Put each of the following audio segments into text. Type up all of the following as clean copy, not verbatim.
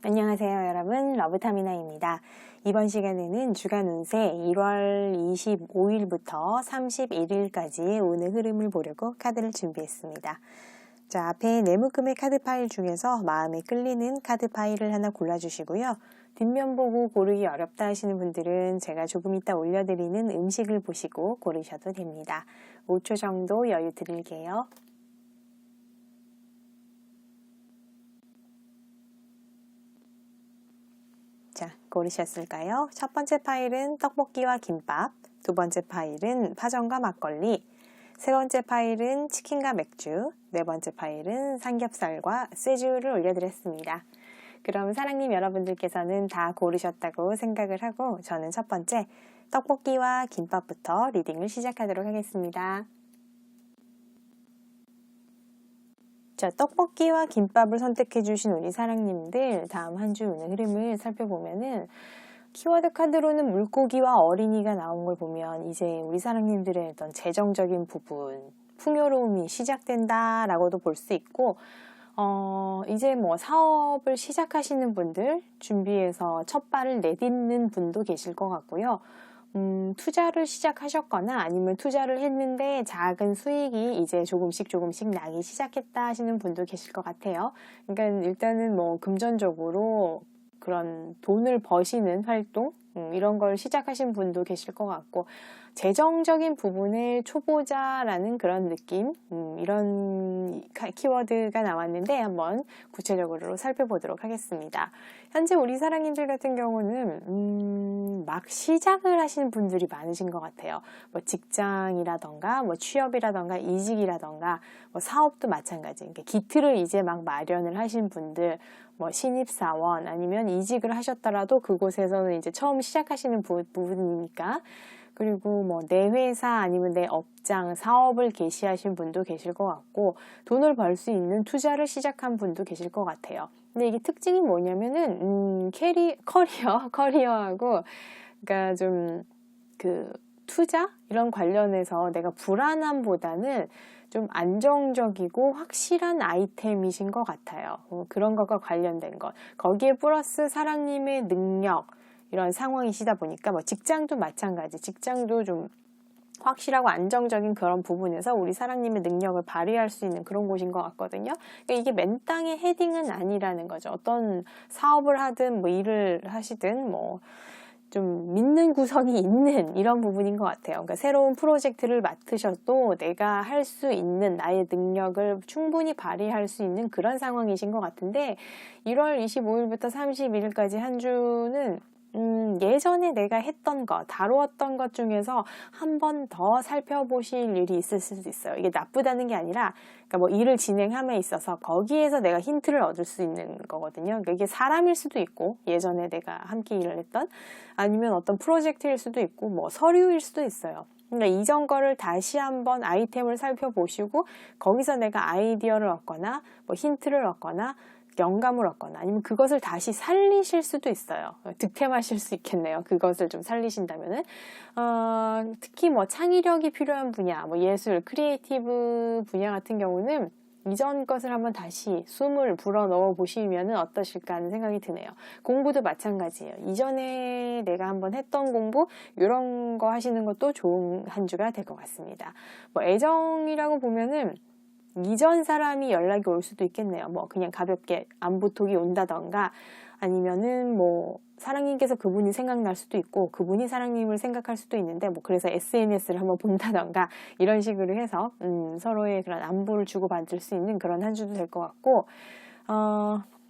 안녕하세요 여러분, 러브타미나입니다. 이번 시간에는 주간 운세 1월 25일부터 31일까지의 운의 흐름을 보려고 카드를 준비했습니다. 자, 앞에 네모금의 카드 파일 중에서 마음에 끌리는 카드 파일을 하나 골라주시고요. 뒷면 보고 고르기 어렵다 하시는 분들은 제가 조금 이따 올려드리는 음식을 보시고 고르셔도 됩니다. 5초 정도 여유 드릴게요. 자, 고르셨을까요? 첫 번째 파일은 떡볶이와 김밥, 두 번째 파일은 파전과 막걸리, 세 번째 파일은 치킨과 맥주, 네 번째 파일은 삼겹살과 쇠주를 올려드렸습니다. 그럼 사랑님 여러분들께서는 다 고르셨다고 생각을 하고 저는 첫 번째 떡볶이와 김밥부터 리딩을 시작하도록 하겠습니다. 자, 떡볶이와 김밥을 선택해 주신 우리 사랑님들, 다음 한 주 운의 흐름을 살펴보면은 키워드 카드로는 물고기와 어린이가 나온 걸 보면 이제 우리 사랑님들의 어떤 재정적인 부분, 풍요로움이 시작된다 라고도 볼 수 있고, 이제 뭐 사업을 시작하시는 분들, 준비해서 첫 발을 내딛는 분도 계실 것 같고요. 투자를 시작하셨거나 아니면 투자를 했는데 작은 수익이 이제 조금씩 나기 시작했다 하시는 분도 계실 것 같아요. 그러니까 일단은 뭐 금전적으로 그런 돈을 버시는 활동, 이런 걸 시작하신 분도 계실 것 같고, 재정적인 부분의 초보자라는 그런 느낌, 이런 키워드가 나왔는데 한번 구체적으로 살펴보도록 하겠습니다. 현재 우리 사랑님들 같은 경우는 막 시작을 하시는 분들이 많으신 것 같아요. 뭐 직장이라던가 뭐 취업이라던가 이직이라던가 뭐 사업도 마찬가지. 그러니까 기틀을 이제 막 마련을 하신 분들, 뭐 신입사원 아니면 이직을 하셨더라도 그곳에서는 이제 처음 시작하시는 부분이니까, 그리고 뭐 내 회사 아니면 내 업장 사업을 개시하신 분도 계실 것 같고, 돈을 벌 수 있는 투자를 시작한 분도 계실 것 같아요. 근데 이게 특징이 뭐냐면은 커리어하고, 그러니까 좀 투자 이런 관련해서 내가 불안함보다는 좀 안정적이고 확실한 아이템이신 것 같아요. 그런 것과 관련된 것. 거기에 플러스 사랑님의 능력, 이런 상황이시다 보니까 뭐 직장도 마찬가지. 직장도 좀 확실하고 안정적인 그런 부분에서 우리 사랑님의 능력을 발휘할 수 있는 그런 곳인 것 같거든요. 그러니까 이게 맨땅의 헤딩은 아니라는 거죠. 어떤 사업을 하든 뭐 일을 하시든 뭐 좀 믿는 구석이 있는 이런 부분인 것 같아요. 그러니까 새로운 프로젝트를 맡으셔도 내가 할 수 있는 나의 능력을 충분히 발휘할 수 있는 그런 상황이신 것 같은데, 1월 25일부터 31일까지 한 주는 예전에 내가 했던 것, 다루었던 것 중에서 한 번 더 살펴보실 일이 있을 수도 있어요. 이게 나쁘다는 게 아니라, 그러니까 뭐 일을 진행함에 있어서 거기에서 내가 힌트를 얻을 수 있는 거거든요. 그러니까 이게 사람일 수도 있고, 예전에 내가 함께 일을 했던, 아니면 어떤 프로젝트일 수도 있고, 뭐 서류일 수도 있어요. 그러니까 이전 거를 다시 한번 아이템을 살펴보시고, 거기서 내가 아이디어를 얻거나, 뭐 힌트를 얻거나, 영감을 얻거나 아니면 그것을 다시 살리실 수도 있어요. 득템하실 수 있겠네요. 그것을 좀 살리신다면은. 특히 뭐 창의력이 필요한 분야, 뭐 예술, 크리에이티브 분야 같은 경우는 이전 것을 한번 다시 숨을 불어 넣어 보시면 어떠실까 하는 생각이 드네요. 공부도 마찬가지예요. 이전에 내가 한번 했던 공부, 이런 거 하시는 것도 좋은 한 주가 될 것 같습니다. 뭐 애정이라고 보면은 이전 사람이 연락이 올 수도 있겠네요. 뭐 그냥 가볍게 안부톡이 온다던가, 아니면은 뭐 사랑님께서 그분이 생각날 수도 있고 그분이 사랑님을 생각할 수도 있는데, 뭐 그래서 SNS를 한번 본다던가 이런 식으로 해서 서로의 그런 안부를 주고받을 수 있는 그런 한 주도 될 것 같고,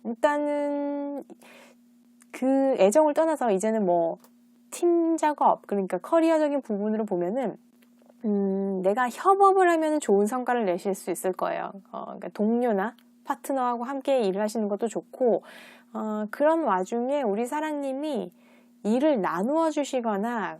일단은 그 애정을 떠나서 이제는 뭐 팀 작업, 그러니까 커리어적인 부분으로 보면은 내가 협업을 하면 좋은 성과를 내실 수 있을 거예요. 그러니까 동료나 파트너하고 함께 일을 하시는 것도 좋고, 그런 와중에 우리 사랑님이 일을 나누어 주시거나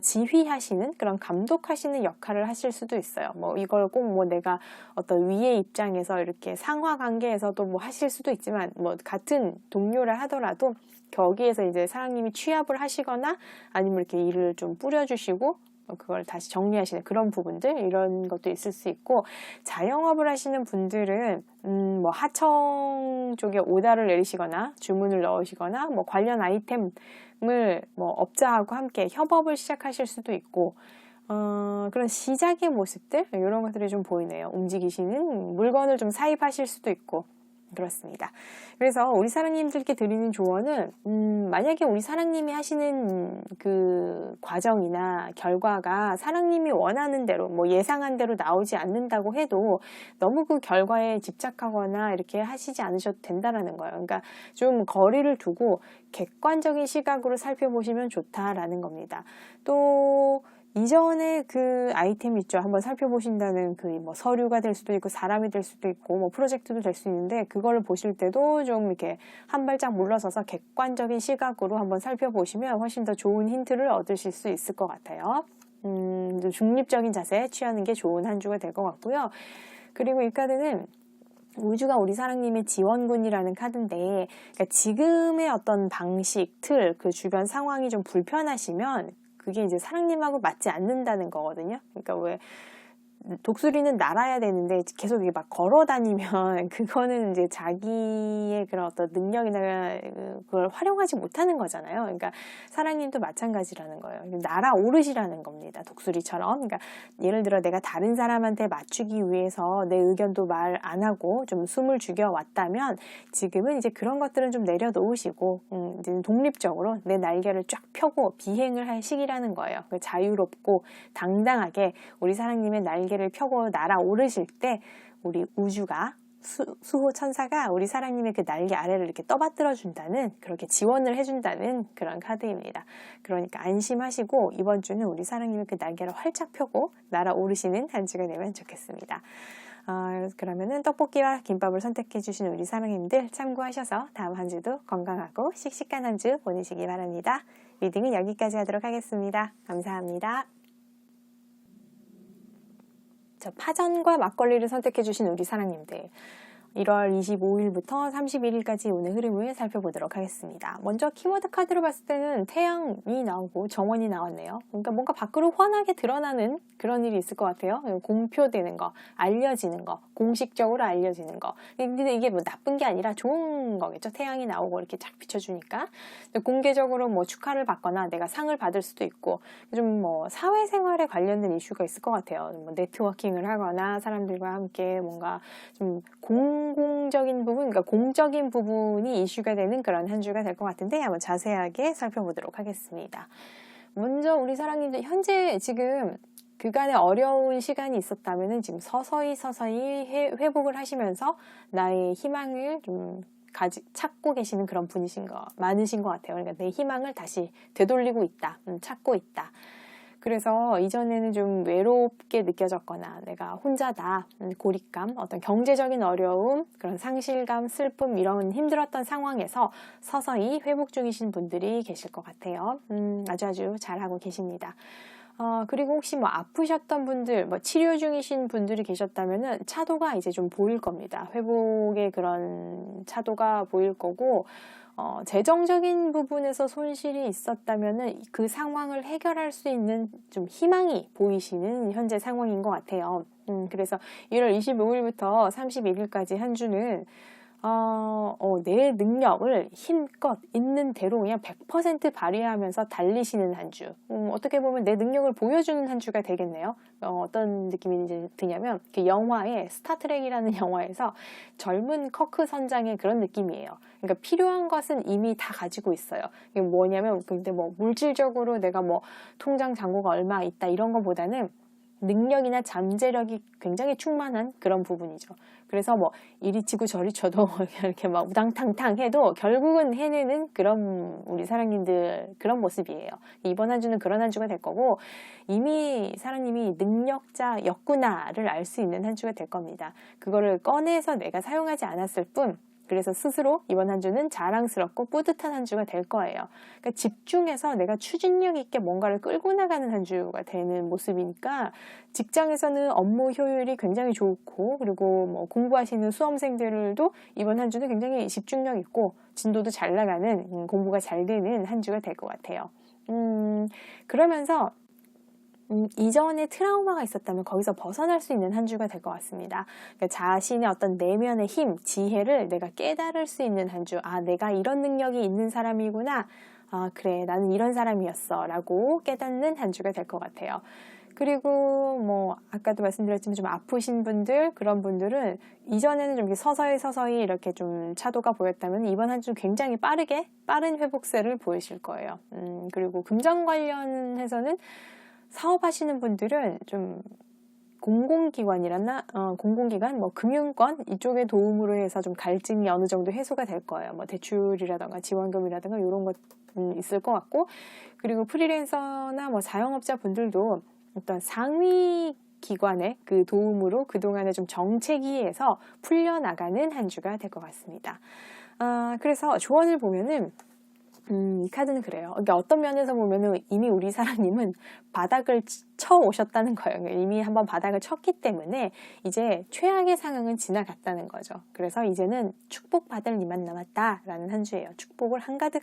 지휘하시는, 그런 감독하시는 역할을 하실 수도 있어요. 뭐 이걸 꼭 뭐 내가 어떤 위의 입장에서 이렇게 상하 관계에서도 뭐 하실 수도 있지만, 뭐 같은 동료를 하더라도 거기에서 이제 사랑님이 취합을 하시거나 아니면 이렇게 일을 좀 뿌려주시고 그걸 다시 정리하시는 그런 부분들, 이런 것도 있을 수 있고, 자영업을 하시는 분들은 뭐 하청 쪽에 오다를 내리시거나 주문을 넣으시거나 뭐 관련 아이템을 뭐 업자하고 함께 협업을 시작하실 수도 있고, 그런 시작의 모습들, 이런 것들이 좀 보이네요. 움직이시는 물건을 좀 사입하실 수도 있고, 그렇습니다. 그래서 우리 사랑님들께 드리는 조언은, 만약에 우리 사랑님이 하시는 그 과정이나 결과가 사랑님이 원하는 대로, 뭐 예상한 대로 나오지 않는다고 해도 너무 그 결과에 집착하거나 이렇게 하시지 않으셔도 된다라는 거예요. 그러니까 좀 거리를 두고 객관적인 시각으로 살펴보시면 좋다라는 겁니다. 또 이전에 그 아이템 있죠. 한번 살펴보신다는 그 뭐 서류가 될 수도 있고 사람이 될 수도 있고 뭐 프로젝트도 될 수 있는데, 그걸 보실 때도 좀 이렇게 한 발짝 물러서서 객관적인 시각으로 한번 살펴보시면 훨씬 더 좋은 힌트를 얻으실 수 있을 것 같아요. 좀 중립적인 자세 취하는 게 좋은 한 주가 될 것 같고요. 그리고 이 카드는 우주가 우리 사랑님의 지원군이라는 카드인데, 그러니까 지금의 어떤 방식, 틀, 그 주변 상황이 좀 불편하시면 그게 이제 사랑님하고 맞지 않는다는 거거든요. 그러니까 왜 독수리는 날아야 되는데 계속 이게 막 걸어 다니면 그거는 이제 자기의 그런 어떤 능력이나 그걸 활용하지 못하는 거잖아요. 그러니까 사랑님도 마찬가지라는 거예요. 날아오르시라는 겁니다. 독수리처럼. 그러니까 예를 들어 내가 다른 사람한테 맞추기 위해서 내 의견도 말 안 하고 좀 숨을 죽여 왔다면, 지금은 이제 그런 것들은 좀 내려놓으시고 이제 독립적으로 내 날개를 쫙 펴고 비행을 할 시기라는 거예요. 자유롭고 당당하게 우리 사랑님의 날개를 펴고 날아오르실 때, 우리 우주가 수호 천사가 우리 사랑님의 그 날개 아래를 이렇게 떠받들어 준다는, 그렇게 지원을 해준다는 그런 카드입니다. 그러니까 안심하시고 이번 주는 우리 사랑님의 그 날개를 활짝 펴고 날아오르시는 한 주가 되면 좋겠습니다. 그러면은 떡볶이와 김밥을 선택해 주신 우리 사랑님들 참고하셔서 다음 한 주도 건강하고 씩씩한 한 주 보내시기 바랍니다. 리딩은 여기까지 하도록 하겠습니다. 감사합니다. 파전과 막걸리를 선택해 주신 우리 사랑님들, 1월 25일부터 31일까지 오늘 흐름을 살펴보도록 하겠습니다. 먼저 키워드 카드로 봤을 때는 태양이 나오고 정원이 나왔네요. 그러니까 뭔가 밖으로 환하게 드러나는 그런 일이 있을 것 같아요. 공표되는 거, 알려지는 거, 공식적으로 알려지는 거. 근데 이게 뭐 나쁜 게 아니라 좋은 거겠죠. 태양이 나오고 이렇게 쫙 비춰주니까. 공개적으로 뭐 축하를 받거나 내가 상을 받을 수도 있고, 좀 뭐 사회생활에 관련된 이슈가 있을 것 같아요. 뭐 네트워킹을 하거나 사람들과 함께 뭔가 좀 공공적인 부분, 그러니까 공적인 부분이 이슈가 되는 그런 한 주가 될 것 같은데, 한번 자세하게 살펴보도록 하겠습니다. 먼저 우리 사랑님들, 현재 지금 그간의 어려운 시간이 있었다면은 지금 서서히 회복을 하시면서 나의 희망을 좀 찾고 계시는 그런 많으신 것 같아요. 그러니까 내 희망을 다시 되돌리고 있다, 찾고 있다. 그래서 이전에는 좀 외롭게 느껴졌거나 내가 혼자다, 고립감, 어떤 경제적인 어려움, 그런 상실감, 슬픔, 이런 힘들었던 상황에서 서서히 회복 중이신 분들이 계실 것 같아요. 아주 잘하고 계십니다. 그리고 혹시 뭐 아프셨던 분들, 뭐 치료 중이신 분들이 계셨다면은 차도가 이제 좀 보일 겁니다. 회복의 그런 차도가 보일 거고, 재정적인 부분에서 손실이 있었다면은 그 상황을 해결할 수 있는 좀 희망이 보이시는 현재 상황인 것 같아요. 그래서 1월 25일부터 31일까지 한 주는 내 능력을 힘껏 있는 대로 그냥 100% 발휘하면서 달리시는 한 주. 어떻게 보면 내 능력을 보여주는 한 주가 되겠네요. 어떤 느낌이 이제 드냐면, 그 영화의 스타트rek이라는 영화에서 젊은 커크 선장의 그런 느낌이에요. 그러니까 필요한 것은 이미 다 가지고 있어요. 이게 뭐냐면, 근데 뭐 물질적으로 내가 뭐 통장 잔고가 얼마 있다 이런 것보다는 능력이나 잠재력이 굉장히 충만한 그런 부분이죠. 그래서 뭐 이리 치고 저리 쳐도 이렇게 막 우당탕탕 해도 결국은 해내는 그런 우리 사랑님들 그런 모습이에요. 이번 한 주는 그런 한 주가 될 거고, 이미 사랑님이 능력자였구나를 알 수 있는 한 주가 될 겁니다. 그거를 꺼내서 내가 사용하지 않았을 뿐, 그래서 스스로 이번 한 주는 자랑스럽고 뿌듯한 한 주가 될 거예요. 그러니까 집중해서 내가 추진력 있게 뭔가를 끌고 나가는 한 주가 되는 모습이니까, 직장에서는 업무 효율이 굉장히 좋고, 그리고 뭐 공부하시는 수험생들도 이번 한 주는 굉장히 집중력 있고 진도도 잘 나가는, 공부가 잘 되는 한 주가 될 것 같아요. 그러면서 이전에 트라우마가 있었다면 거기서 벗어날 수 있는 한 주가 될 것 같습니다. 그러니까 자신의 어떤 내면의 힘, 지혜를 내가 깨달을 수 있는 한 주. 아, 내가 이런 능력이 있는 사람이구나. 아, 그래, 나는 이런 사람이었어. 라고 깨닫는 한 주가 될 것 같아요. 그리고 뭐 아까도 말씀드렸지만 좀 아프신 분들, 그런 분들은 이전에는 좀 서서히 이렇게 좀 차도가 보였다면 이번 한 주 굉장히 빠른 회복세를 보이실 거예요. 그리고 금전 관련해서는 사업하시는 분들은 좀 공공기관, 뭐 금융권 이쪽의 도움으로 해서 좀 갈증이 어느 정도 해소가 될 거예요. 뭐 대출이라던가 지원금이라던가 이런 것 있을 것 같고, 그리고 프리랜서나 뭐 자영업자 분들도 어떤 상위 기관의 그 도움으로 그동안에 좀 정체기에서 풀려나가는 한 주가 될 것 같습니다. 그래서 조언을 보면은 이 카드는 그래요. 그러니까 어떤 면에서 보면은 이미 우리 사랑님은 바닥을 쳐 오셨다는 거예요. 이미 한번 바닥을 쳤기 때문에 이제 최악의 상황은 지나갔다는 거죠. 그래서 이제는 축복받을 일만 남았다라는 한 주예요. 축복을 한가득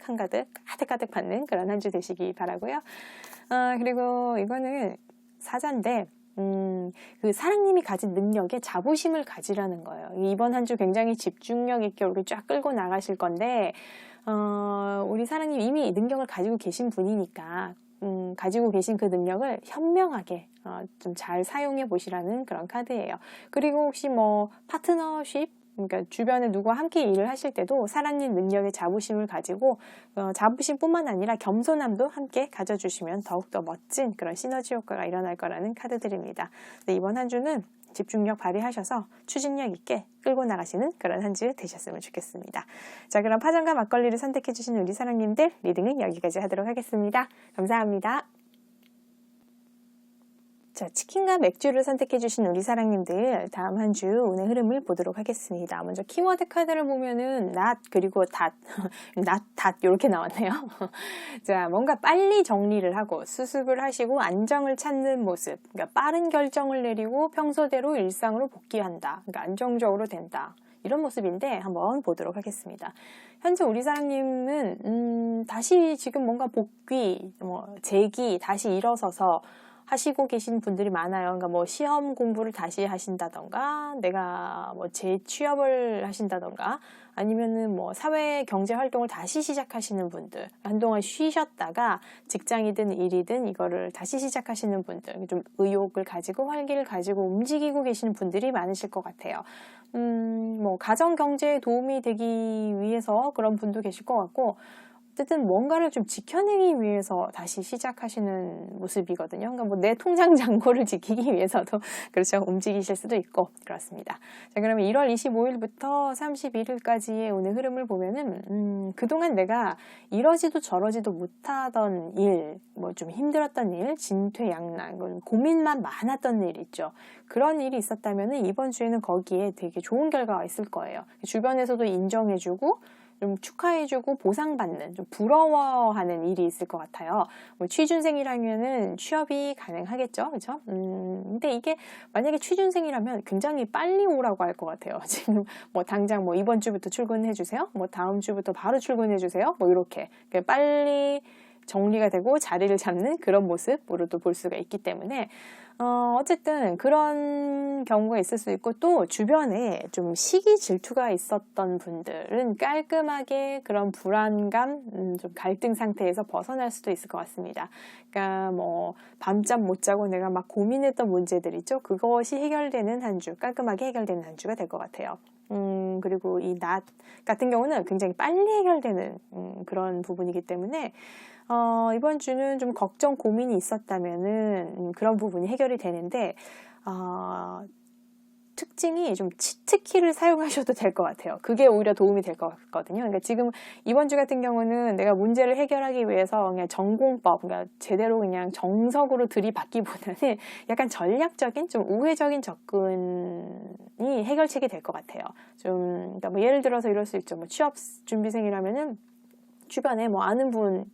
가득 받는 그런 한 주 되시기 바라고요. 그리고 이거는 사자인데 그 사랑님이 가진 능력에 자부심을 가지라는 거예요. 이번 한 주 굉장히 집중력 있게 우리 쫙 끌고 나가실 건데 우리 사랑님 이미 능력을 가지고 계신 분이니까 가지고 계신 그 능력을 현명하게 좀 잘 사용해 보시라는 그런 카드예요. 그리고 혹시 뭐 파트너십, 그러니까 주변에 누구와 함께 일을 하실 때도 사랑님 능력에 자부심을 가지고 자부심뿐만 아니라 겸손함도 함께 가져주시면 더욱더 멋진 그런 시너지 효과가 일어날 거라는 카드들입니다. 네, 이번 한 주는 집중력 발휘하셔서 추진력 있게 끌고 나가시는 그런 한 주 되셨으면 좋겠습니다. 자, 그럼 파전과 막걸리를 선택해주신 우리 사랑님들 리딩은 여기까지 하도록 하겠습니다. 감사합니다. 자, 치킨과 맥주를 선택해주신 우리 사랑님들 다음 한 주 운의 흐름을 보도록 하겠습니다. 먼저 키워드 카드를 보면은 not 그리고 that 이렇게 나왔네요. 자, 뭔가 빨리 정리를 하고 수습을 하시고 안정을 찾는 모습, 그러니까 빠른 결정을 내리고 평소대로 일상으로 복귀한다. 그러니까 안정적으로 된다. 이런 모습인데 한번 보도록 하겠습니다. 현재 우리 사랑님은 다시 지금 뭔가 복귀, 재기, 다시 일어서서 하시고 계신 분들이 많아요. 그러니까 뭐 시험 공부를 다시 하신다던가, 내가 뭐 재취업을 하신다던가, 아니면은 뭐 사회 경제 활동을 다시 시작하시는 분들, 한동안 쉬셨다가 직장이든 일이든 이거를 다시 시작하시는 분들, 좀 의욕을 가지고 활기를 가지고 움직이고 계시는 분들이 많으실 것 같아요. 뭐 가정 경제에 도움이 되기 위해서 그런 분도 계실 것 같고, 어쨌든 뭔가를 좀 지켜내기 위해서 다시 시작하시는 모습이거든요. 그러니까 뭐 내 통장 잔고를 지키기 위해서도 그렇죠. 움직이실 수도 있고 그렇습니다. 자, 그러면 1월 25일부터 31일까지의 오늘 흐름을 보면은 그동안 내가 이러지도 저러지도 못하던 일, 뭐 좀 힘들었던 일, 진퇴양난, 고민만 많았던 일 있죠. 그런 일이 있었다면은 이번 주에는 거기에 되게 좋은 결과가 있을 거예요. 주변에서도 인정해주고 좀 축하해주고 보상받는, 좀 부러워하는 일이 있을 것 같아요. 뭐 취준생이라면은 취업이 가능하겠죠, 그렇죠? 근데 이게 만약에 취준생이라면 굉장히 빨리 오라고 할 것 같아요. 지금 뭐 당장 뭐 이번 주부터 출근해주세요, 뭐 다음 주부터 바로 출근해주세요, 뭐 이렇게 빨리 정리가 되고 자리를 잡는 그런 모습으로도 볼 수가 있기 때문에 어쨌든 그런 경우가 있을 수 있고, 또 주변에 좀 시기 질투가 있었던 분들은 깔끔하게 그런 불안감, 좀 갈등 상태에서 벗어날 수도 있을 것 같습니다. 그러니까 뭐 밤잠 못 자고 내가 막 고민했던 문제들 있죠. 그것이 해결되는 한 주, 깔끔하게 해결되는 한 주가 될 것 같아요. 그리고 이 낫 같은 경우는 굉장히 빨리 해결되는 그런 부분이기 때문에 이번 주는 좀 걱정, 고민이 있었다면은 그런 부분이 해결이 되는데 특징이 좀 치트키를 사용하셔도 될 것 같아요. 그게 오히려 도움이 될 것 같거든요. 그러니까 지금 이번 주 같은 경우는 내가 문제를 해결하기 위해서 그냥 전공법, 그러니까 제대로 그냥 정석으로 들이받기보다는 약간 전략적인, 좀 우회적인 접근이 해결책이 될 것 같아요. 좀, 그러니까 뭐 예를 들어서 이럴 수 있죠. 뭐 취업 준비생이라면은 주변에 뭐 아는 분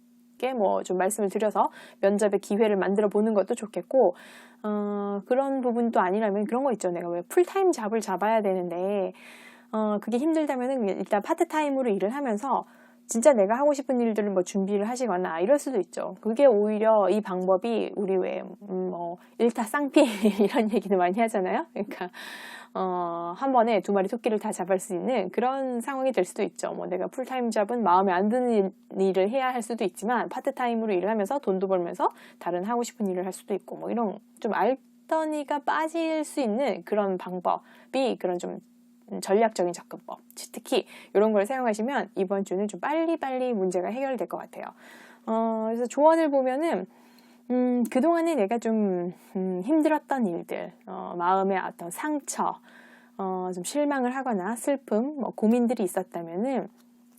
뭐 좀 말씀을 드려서 면접의 기회를 만들어 보는 것도 좋겠고, 그런 부분도 아니라면 그런 거 있죠. 내가 왜 풀타임 잡을 잡아야 되는데 그게 힘들다면은 일단 파트타임으로 일을 하면서 진짜 내가 하고 싶은 일들을 뭐 준비를 하시거나 이럴 수도 있죠. 그게 오히려 이 방법이 우리 왜 뭐 일타쌍피 이런 얘기도 많이 하잖아요. 그러니까 한 번에 두 마리 토끼를 다 잡을 수 있는 그런 상황이 될 수도 있죠. 뭐 내가 풀타임 잡은 마음에 안 드는 일을 해야 할 수도 있지만 파트타임으로 일을 하면서 돈도 벌면서 다른 하고 싶은 일을 할 수도 있고 뭐 이런 좀 알더니가 빠질 수 있는 그런 방법이 그런 좀 전략적인 접근법, 특히 이런 걸 사용하시면 이번 주는 좀 빨리빨리 문제가 해결될 것 같아요. 그래서 조언을 보면은 그동안에 내가 좀 힘들었던 일들, 마음의 어떤 상처, 좀 실망을 하거나 슬픔, 뭐 고민들이 있었다면은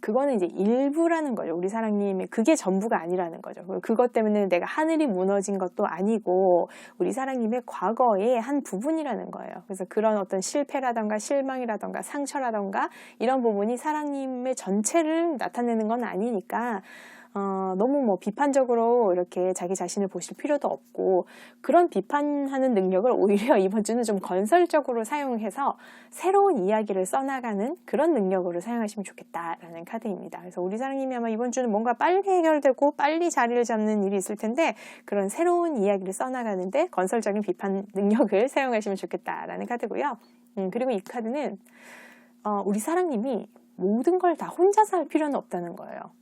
그거는 이제 일부라는 거죠. 우리 사랑님의 그게 전부가 아니라는 거죠. 그것 때문에 내가 하늘이 무너진 것도 아니고 우리 사랑님의 과거의 한 부분이라는 거예요. 그래서 그런 어떤 실패라던가 실망이라던가 상처라던가 이런 부분이 사랑님의 전체를 나타내는 건 아니니까 너무 뭐 비판적으로 이렇게 자기 자신을 보실 필요도 없고 그런 비판하는 능력을 오히려 이번 주는 좀 건설적으로 사용해서 새로운 이야기를 써나가는 그런 능력으로 사용하시면 좋겠다라는 카드입니다. 그래서 우리 사랑님이 아마 이번 주는 뭔가 빨리 해결되고 빨리 자리를 잡는 일이 있을 텐데 그런 새로운 이야기를 써나가는데 건설적인 비판 능력을 사용하시면 좋겠다라는 카드고요. 그리고 이 카드는 우리 사랑님이 모든 걸 다 혼자서 할 필요는 없다는 거예요.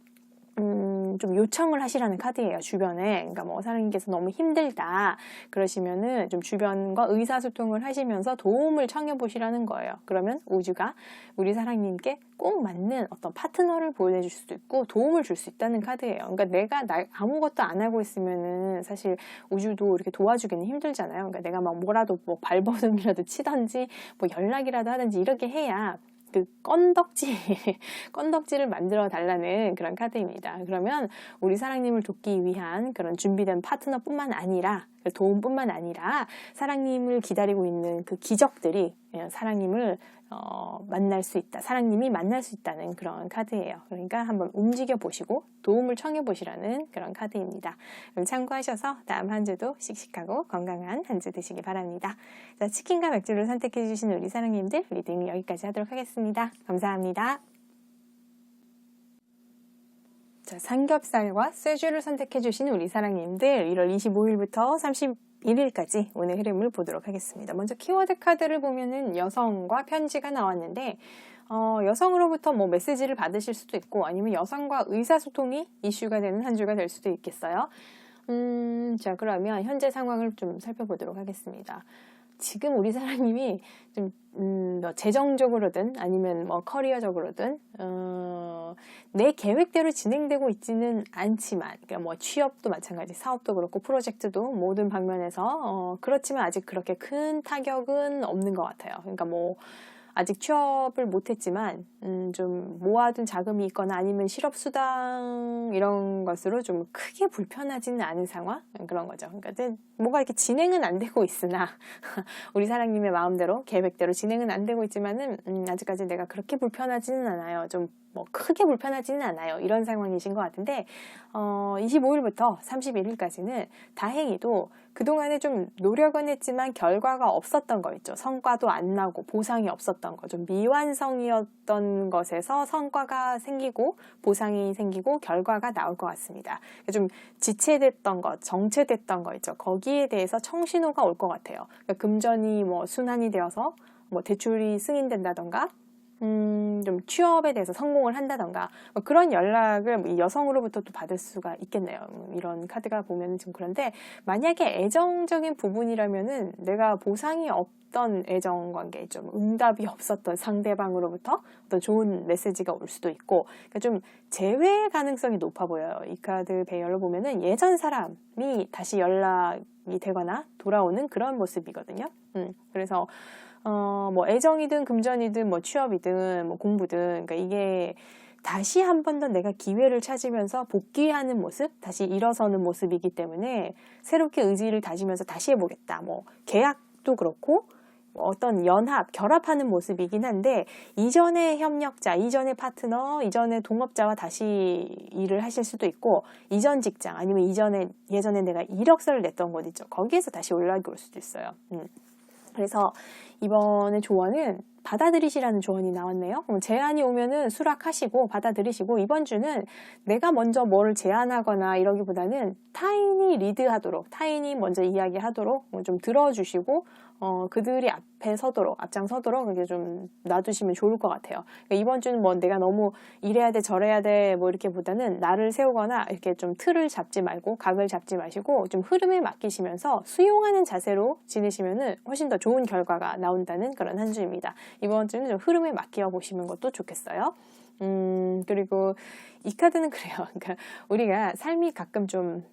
좀 요청을 하시라는 카드예요, 주변에. 그러니까 뭐 사장님께서 너무 힘들다 그러시면은 좀 주변과 의사소통을 하시면서 도움을 청해 보시라는 거예요. 그러면 우주가 우리 사장님께 꼭 맞는 어떤 파트너를 보내줄 수도 있고 도움을 줄 수 있다는 카드예요. 그러니까 내가 아무것도 안 하고 있으면은 사실 우주도 이렇게 도와주기는 힘들잖아요. 그러니까 내가 막 뭐라도 뭐 발버둥이라도 치던지 뭐 연락이라도 하든지 이렇게 해야 그 건덕지를 만들어 달라는 그런 카드입니다. 그러면 우리 사랑님을 돕기 위한 그런 준비된 파트너뿐만 아니라 도움뿐만 아니라 사랑님을 기다리고 있는 그 기적들이 사랑님을 만날 수 있다. 사랑님이 만날 수 있다는 그런 카드예요. 그러니까 한번 움직여 보시고 도움을 청해 보시라는 그런 카드입니다. 참고하셔서 다음 한 주도 씩씩하고 건강한 한 주 되시기 바랍니다. 자, 치킨과 맥주를 선택해 주신 우리 사랑님들 리딩 여기까지 하도록 하겠습니다. 감사합니다. 자, 삼겹살과 쇠주를 선택해 주신 우리 사랑님들 1월 25일부터 31일까지 오늘 흐름을 보도록 하겠습니다. 먼저 키워드 카드를 보면은 여성과 편지가 나왔는데 여성으로부터 뭐 메시지를 받으실 수도 있고 아니면 여성과 의사소통이 이슈가 되는 한 주가 될 수도 있겠어요. 자, 그러면 현재 상황을 좀 살펴보도록 하겠습니다. 지금 우리 사랑님이 좀 뭐 재정적으로든 아니면 뭐 커리어적으로든 내 계획대로 진행되고 있지는 않지만 그러니까 뭐 취업도 마찬가지 사업도 그렇고 프로젝트도 모든 방면에서 그렇지만 아직 그렇게 큰 타격은 없는 것 같아요. 그러니까 뭐 아직 취업을 못했지만 좀 모아둔 자금이 있거나 아니면 실업수당 이런 것으로 좀 크게 불편하지는 않은 상황? 그런 거죠. 그러니까 뭔가 이렇게 진행은 안 되고 있으나 우리 사랑님의 마음대로 계획대로 진행은 안 되고 있지만은 아직까지 내가 그렇게 불편하지는 않아요. 좀 뭐 크게 불편하지는 않아요. 이런 상황이신 것 같은데 25일부터 31일까지는 다행히도 그동안에 좀 노력은 했지만 결과가 없었던 거 있죠. 성과도 안 나고 보상이 없었던 거, 좀 미완성이었던 것에서 성과가 생기고 보상이 생기고 결과가 나올 것 같습니다. 좀 지체됐던 것, 정체됐던 거 있죠. 거기에 대해서 청신호가 올 것 같아요. 그러니까 금전이 뭐 순환이 되어서 뭐 대출이 승인된다던가 좀 취업에 대해서 성공을 한다던가 뭐 그런 연락을 이 여성으로부터 또 받을 수가 있겠네요. 이런 카드가 보면 좀 그런데 만약에 애정적인 부분이라면은 내가 보상이 없던 애정관계, 좀 응답이 없었던 상대방으로부터 어떤 좋은 메시지가 올 수도 있고 그러니까 좀 재회 가능성이 높아 보여요. 이 카드 배열로 보면은 예전 사람이 다시 연락이 되거나 돌아오는 그런 모습이거든요. 그래서 뭐 애정이든 금전이든 뭐 취업이든 뭐 공부든 그러니까 이게 다시 한 번 더 내가 기회를 찾으면서 복귀하는 모습, 다시 일어서는 모습이기 때문에 새롭게 의지를 다지면서 다시 해보겠다. 뭐 계약도 그렇고 어떤 연합, 결합하는 모습이긴 한데 이전의 협력자, 이전의 파트너, 이전의 동업자와 다시 일을 하실 수도 있고 이전 직장 아니면 예전에 내가 이력서를 냈던 곳 있죠. 거기에서 다시 연락이 올 수도 있어요. 그래서 이번에 조언은 받아들이시라는 조언이 나왔네요. 그럼 제안이 오면은 수락하시고 받아들이시고, 이번 주는 내가 먼저 뭐를 제안하거나 이러기보다는 타인이 리드하도록, 타인이 먼저 이야기하도록 좀 들어주시고, 그들이 앞에 서도록, 앞장서도록 그렇게 좀 놔두시면 좋을 것 같아요. 그러니까 이번 주는 뭐 내가 너무 이래야 돼, 저래야 돼, 뭐 이렇게 보다는 나를 세우거나 이렇게 좀 틀을 잡지 말고, 각을 잡지 마시고, 좀 흐름에 맡기시면서 수용하는 자세로 지내시면은 훨씬 더 좋은 결과가 나온다는 그런 한 주입니다. 이번 주는 좀 흐름에 맡겨 보시는 것도 좋겠어요. 그리고 이 카드는 그래요. 그러니까 우리가 삶이 가끔 좀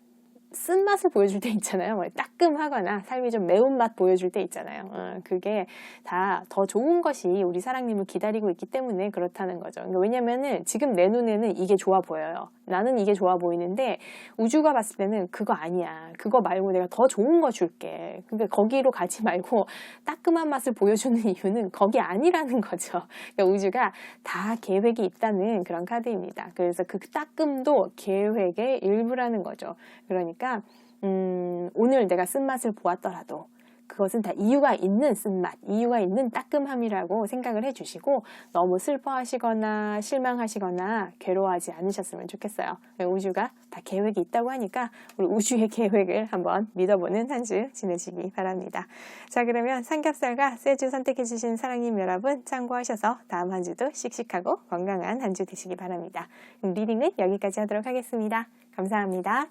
쓴맛을 보여줄 때 있잖아요. 뭐 따끔하거나 삶이 좀 매운맛 보여줄 때 있잖아요. 그게 다 더 좋은 것이 우리 사랑님을 기다리고 있기 때문에 그렇다는 거죠. 그러니까 왜냐면은 지금 내 눈에는 이게 좋아 보여요. 나는 이게 좋아 보이는데 우주가 봤을 때는 그거 아니야. 그거 말고 내가 더 좋은 거 줄게. 그러니까 거기로 가지 말고 따끔한 맛을 보여주는 이유는 거기 아니라는 거죠. 그러니까 우주가 다 계획이 있다는 그런 카드입니다. 그래서 그 따끔도 계획의 일부라는 거죠. 그러니까 오늘 내가 쓴맛을 보았더라도 그것은 다 이유가 있는 쓴맛, 이유가 있는 따끔함이라고 생각을 해주시고, 너무 슬퍼하시거나 실망하시거나 괴로워하지 않으셨으면 좋겠어요. 우주가 다 계획이 있다고 하니까 우리 우주의 계획을 한번 믿어보는 한 주 지내시기 바랍니다. 자, 그러면 삼겹살과 쇠주 선택해주신 사랑님 여러분, 참고하셔서 다음 한 주도 씩씩하고 건강한 한 주 되시기 바랍니다. 리딩은 여기까지 하도록 하겠습니다. 감사합니다.